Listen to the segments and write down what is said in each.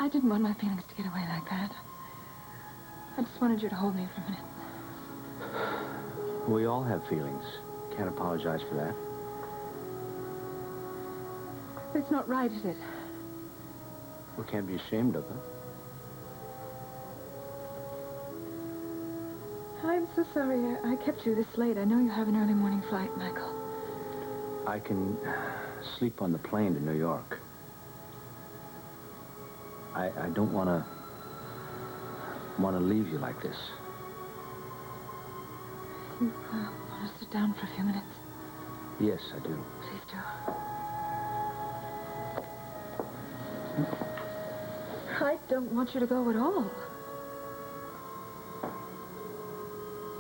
I didn't want my feelings to get away like that. I just wanted you to hold me for a minute. We all have feelings. Can't apologize for that. But it's not right, is it? We can't be ashamed of them. I'm so sorry I kept you this late. I know you have an early morning flight, Michael. I can sleep on the plane to New York. I don't want to leave you like this. You want to sit down for a few minutes? Yes, I do. Please do. I don't want you to go at all.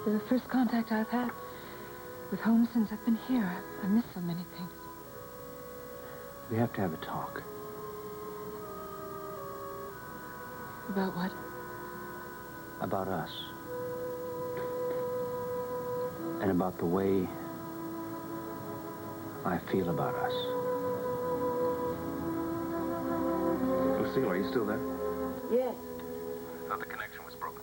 The first contact I've had with home since I've been here. I miss so many things. We have to have a talk. About what? About us. And about the way I feel about us. Lucille, are you still there? Yes. The connection was broken.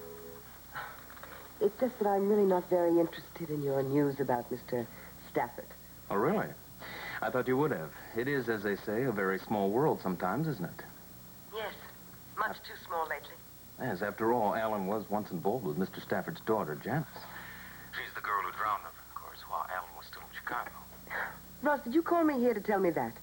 It's just that I'm really not very interested in your news about Mr. Stafford. Oh, really? I thought you would have. It is, as they say, a very small world sometimes, isn't it? Yes. Much too small lately. Yes, after all, Alan was once involved with Mr. Stafford's daughter, Janice. She's the girl who drowned him, of course, while Alan was still in Chicago. Ross, did you call me here to tell me that?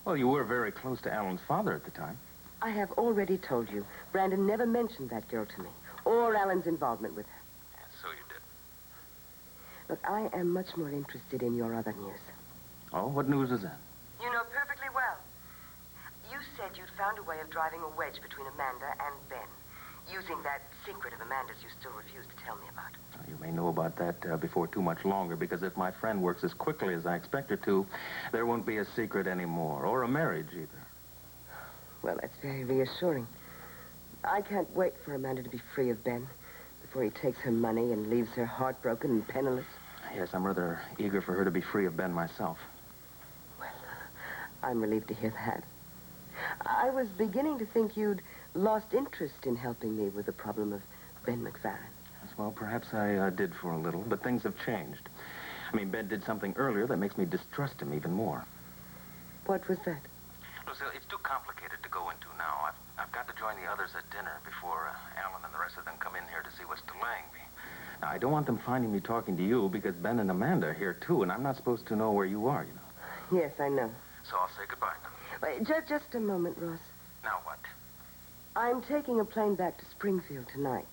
Well, you were very close to Alan's father at the time. I have already told you. Brandon never mentioned that girl to me, or Alan's involvement with her. Yes, so you did. Look, I am much more interested in your other news. Oh, what news is that? You know perfectly well. You said you'd found a way of driving a wedge between Amanda and Ben, using that secret of Amanda's you still refuse to tell me about. You may know about that before too much longer, because if my friend works as quickly as I expect her to, there won't be a secret anymore, or a marriage either. Well, that's very reassuring. I can't wait for Amanda to be free of Ben before he takes her money and leaves her heartbroken and penniless. Yes, I'm rather eager for her to be free of Ben myself. Well, I'm relieved to hear that. I was beginning to think you'd lost interest in helping me with the problem of Ben McFarren. Yes, well, perhaps I did for a little, but things have changed. I mean, Ben did something earlier that makes me distrust him even more. What was that? Lucille, it's too complicated to go into now. I've got to join the others at dinner before Alan and the rest of them come in here to see what's delaying me. Now, I don't want them finding me talking to you because Ben and Amanda are here, too, and I'm not supposed to know where you are, you know. Yes, I know. So I'll say goodbye now. Wait, just a moment, Ross. Now what? I'm taking a plane back to Springfield tonight.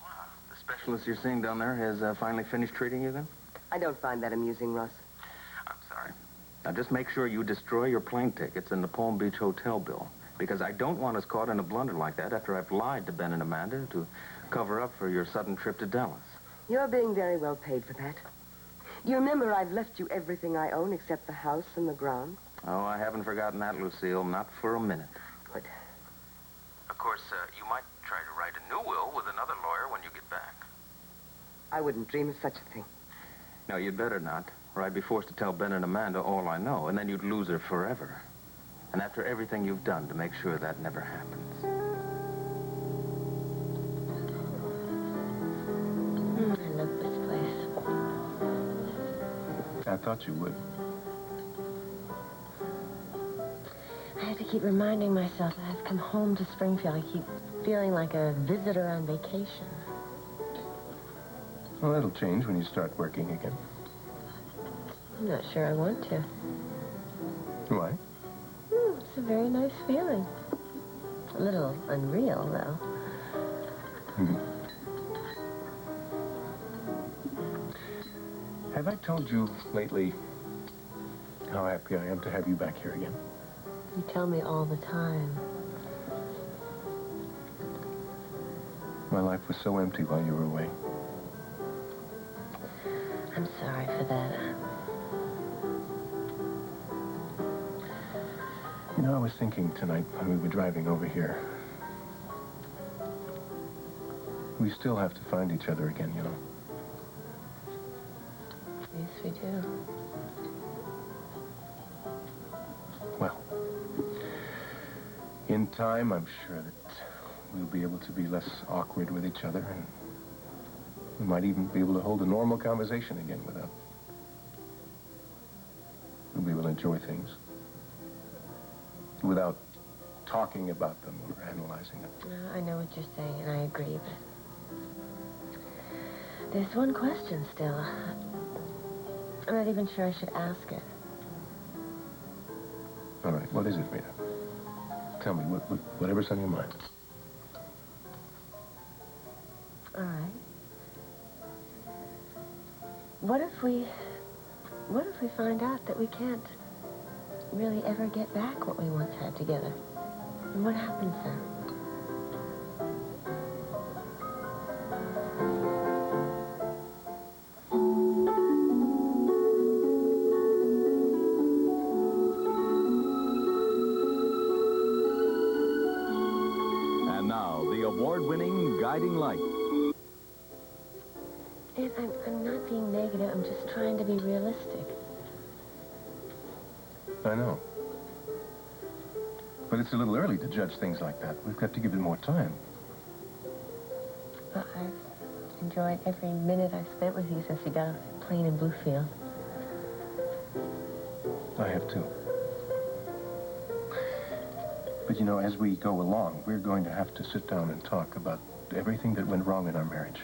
Ah, the specialist you're seeing down there has finally finished treating you, then? I don't find that amusing, Ross. I'm sorry. Now, just make sure you destroy your plane tickets and the Palm Beach hotel bill, because I don't want us caught in a blunder like that after I've lied to Ben and Amanda to cover up for your sudden trip to Dallas. You're being very well paid for that. You remember I've left you everything I own except the house and the grounds? Oh, I haven't forgotten that, Lucille, not for a minute. Good. Of course, you might try to write a new will with another lawyer when you get back. I wouldn't dream of such a thing. No, you'd better not, or I'd be forced to tell Ben and Amanda all I know, and then you'd lose her forever. And after everything you've done to make sure that never happens. I love this place. I thought you would. I have to keep reminding myself that I've come home to Springfield. I keep feeling like a visitor on vacation. Well, that'll change when you start working again. I'm not sure I want to. Why? It's a very nice feeling. A little unreal, though. Have I told you lately how happy I am to have you back here again? You tell me all the time. My life was so empty while you were away. I'm sorry for that. You know, I was thinking tonight when we were driving over here. We still have to find each other again, you know. Yes, we do. Well, in time, I'm sure that we'll be able to be less awkward with each other, and we might even be able to hold a normal conversation again without... We will enjoy things without talking about them or analyzing them. No, I know what you're saying, and I agree, but there's one question still. I'm not even sure I should ask it. All right, what is it, Rita? Tell me, whatever's on your mind. All right. What if we find out that we can't really ever get back what we once had together? And what happens then? And now, the award-winning Guiding Light. And I'm not being negative. I'm just trying to be realistic. I know. But it's a little early to judge things like that. We've got to give it more time. Well, I've enjoyed every minute I've spent with you since you got off the plane in Bluefield. I have too. But, you know, as we go along, we're going to have to sit down and talk about everything that went wrong in our marriage.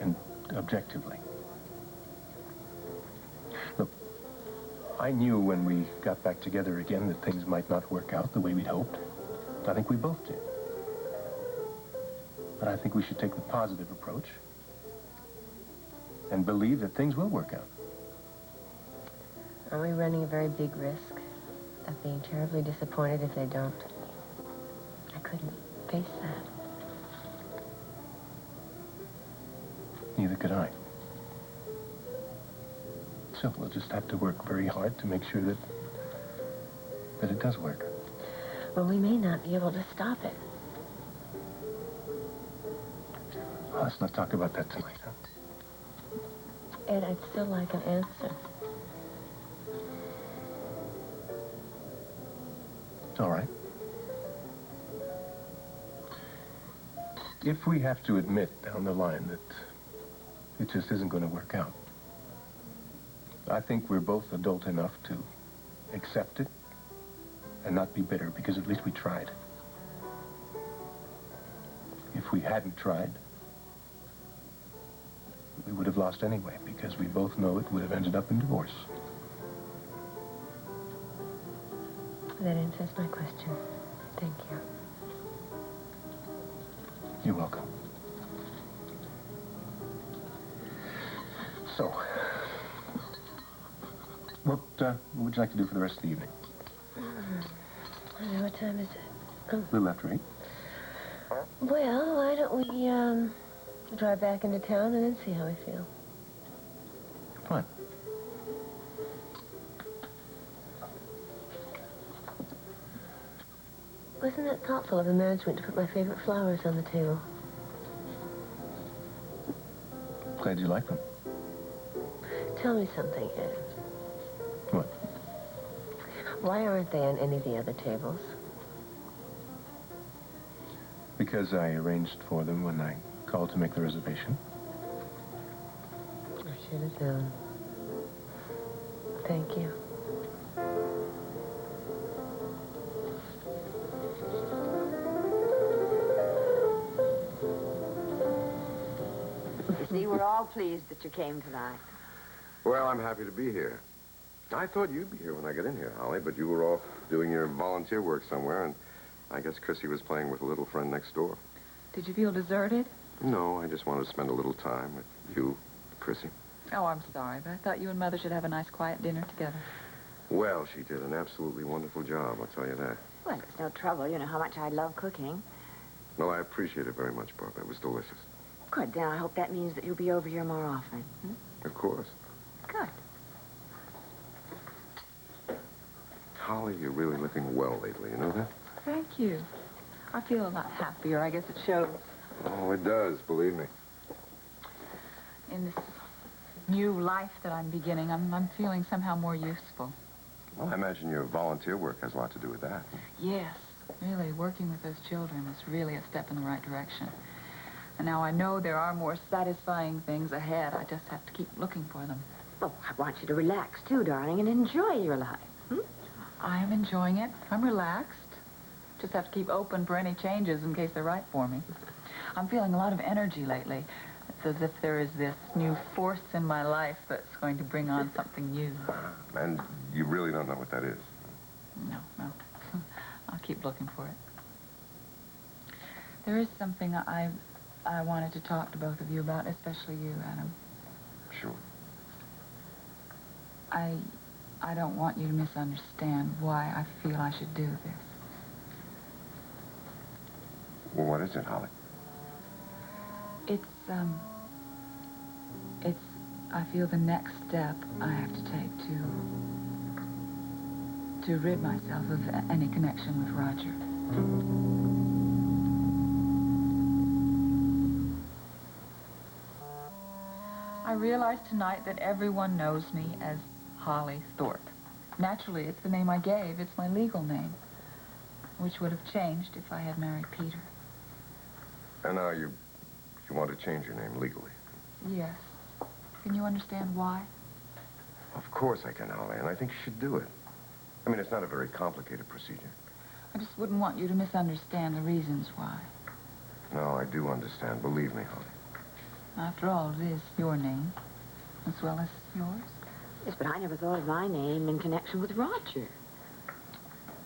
And objectively. Look, I knew when we got back together again that things might not work out the way we'd hoped. I think we both did. But I think we should take the positive approach and believe that things will work out. Are we running a very big risk of being terribly disappointed if they don't? I couldn't face that. Neither could I. So we'll just have to work very hard to make sure that it does work. Well, we may not be able to stop it. Well, let's not talk about that tonight, huh? Ed, I'd still like an answer. It's all right. If we have to admit down the line that it just isn't going to work out, I think we're both adult enough to accept it and not be bitter, because at least we tried. If we hadn't tried, we would have lost anyway, because we both know it would have ended up in divorce. That answers my question. Thank you. You're welcome. So, what would you like to do for the rest of the evening? I don't know, what time is it? A little after 8. Well, why don't we, drive back into town and then see how we feel? Fine. Wasn't that thoughtful of the management to put my favorite flowers on the table? Glad you like them. Tell me something, Ed. What? Why aren't they on any of the other tables? Because I arranged for them when I called to make the reservation. I should have known. Thank you. You see, we're all pleased that you came tonight. Well, I'm happy to be here. I thought you'd be here when I got in here, Holly, but you were off doing your volunteer work somewhere, and I guess Chrissy was playing with a little friend next door. Did you feel deserted? No, I just wanted to spend a little time with you, Chrissy. Oh, I'm sorry, but I thought you and Mother should have a nice, quiet dinner together. Well, she did an absolutely wonderful job, I'll tell you that. Well, it's no trouble. You know how much I love cooking. No, I appreciate it very much, Barbara. It was delicious. Good. Then I hope that means that you'll be over here more often. Of course. Good. Holly, you're really looking well lately, you know that? Thank you. I feel a lot happier. I guess it shows. Oh, it does, believe me. In this new life that I'm beginning, I'm feeling somehow more useful. Well, I imagine your volunteer work has a lot to do with that. Yes, really, working with those children is really a step in the right direction. And now I know there are more satisfying things ahead. I just have to keep looking for them. Oh, I want you to relax, too, darling, and enjoy your life. I'm enjoying it. I'm relaxed. Just have to keep open for any changes in case they're right for me. I'm feeling a lot of energy lately. It's as if there is this new force in my life that's going to bring on something new. And you really don't know what that is? No. I'll keep looking for it. There is something I wanted to talk to both of you about, especially you, Adam. Sure. I don't want you to misunderstand why I feel I should do this. Well, what is it, Holly? I feel the next step I have to take to rid myself of any connection with Roger. I realize tonight that everyone knows me as Holly Thorpe. Naturally, it's the name I gave. It's my legal name, which would have changed if I had married Peter. And now you want to change your name legally? Yes. Can you understand why? Of course I can, Holly, and I think you should do it. I mean, it's not a very complicated procedure. I just wouldn't want you to misunderstand the reasons why. No, I do understand. Believe me, Holly. After all, it is your name, as well as yours. Yes, but I never thought of my name in connection with Roger.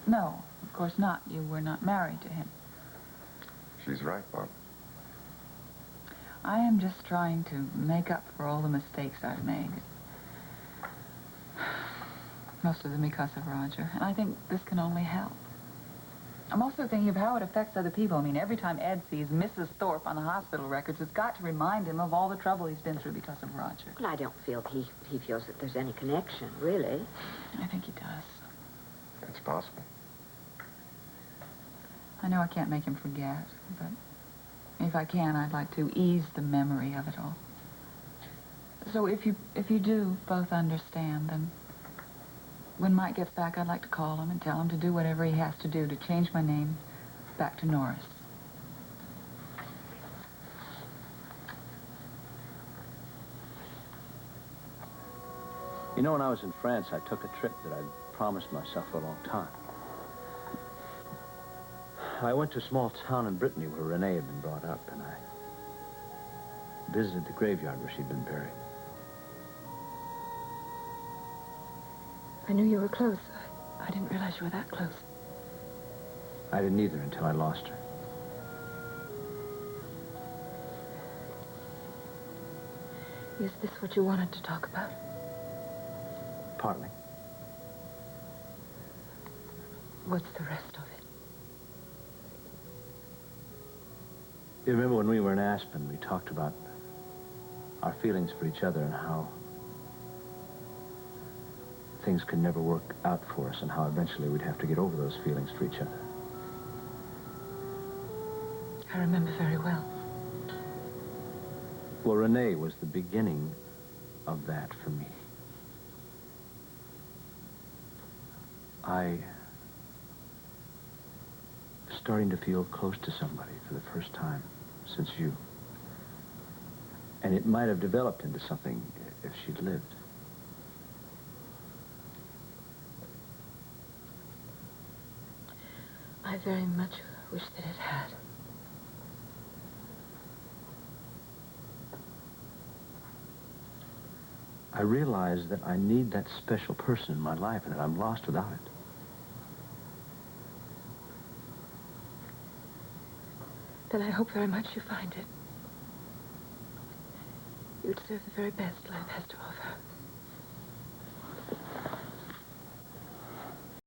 No, of course not. You were not married to him. She's right, Bob. I am just trying to make up for all the mistakes I've made. Most of them because of Roger. And I think this can only help. I'm also thinking of how it affects other people. I mean, every time Ed sees Mrs. Thorpe on the hospital records, it's got to remind him of all the trouble he's been through because of Roger. Well, I don't feel he feels that there's any connection, really. I think he does. It's possible. I know I can't make him forget, but if I can, I'd like to ease the memory of it all. So if you do both understand, then when Mike gets back, I'd like to call him and tell him to do whatever he has to do to change my name back to Norris. You know, when I was in France, I took a trip that I'd promised myself for a long time. I went to a small town in Brittany where Renee had been brought up, and I visited the graveyard where she'd been buried. I knew you were close. I didn't realize you were that close. I didn't either until I lost her. Is this what you wanted to talk about? Partly. What's the rest of it? You remember when we were in Aspen, we talked about our feelings for each other and how things could never work out for us and how eventually we'd have to get over those feelings for each other. I remember very well. Well, Renee was the beginning of that for me. I was starting to feel close to somebody for the first time since you. And it might have developed into something if she'd lived. I very much wish that it had. I realize that I need that special person in my life and that I'm lost without it. Then I hope very much you find it. You'd serve the very best life has to offer.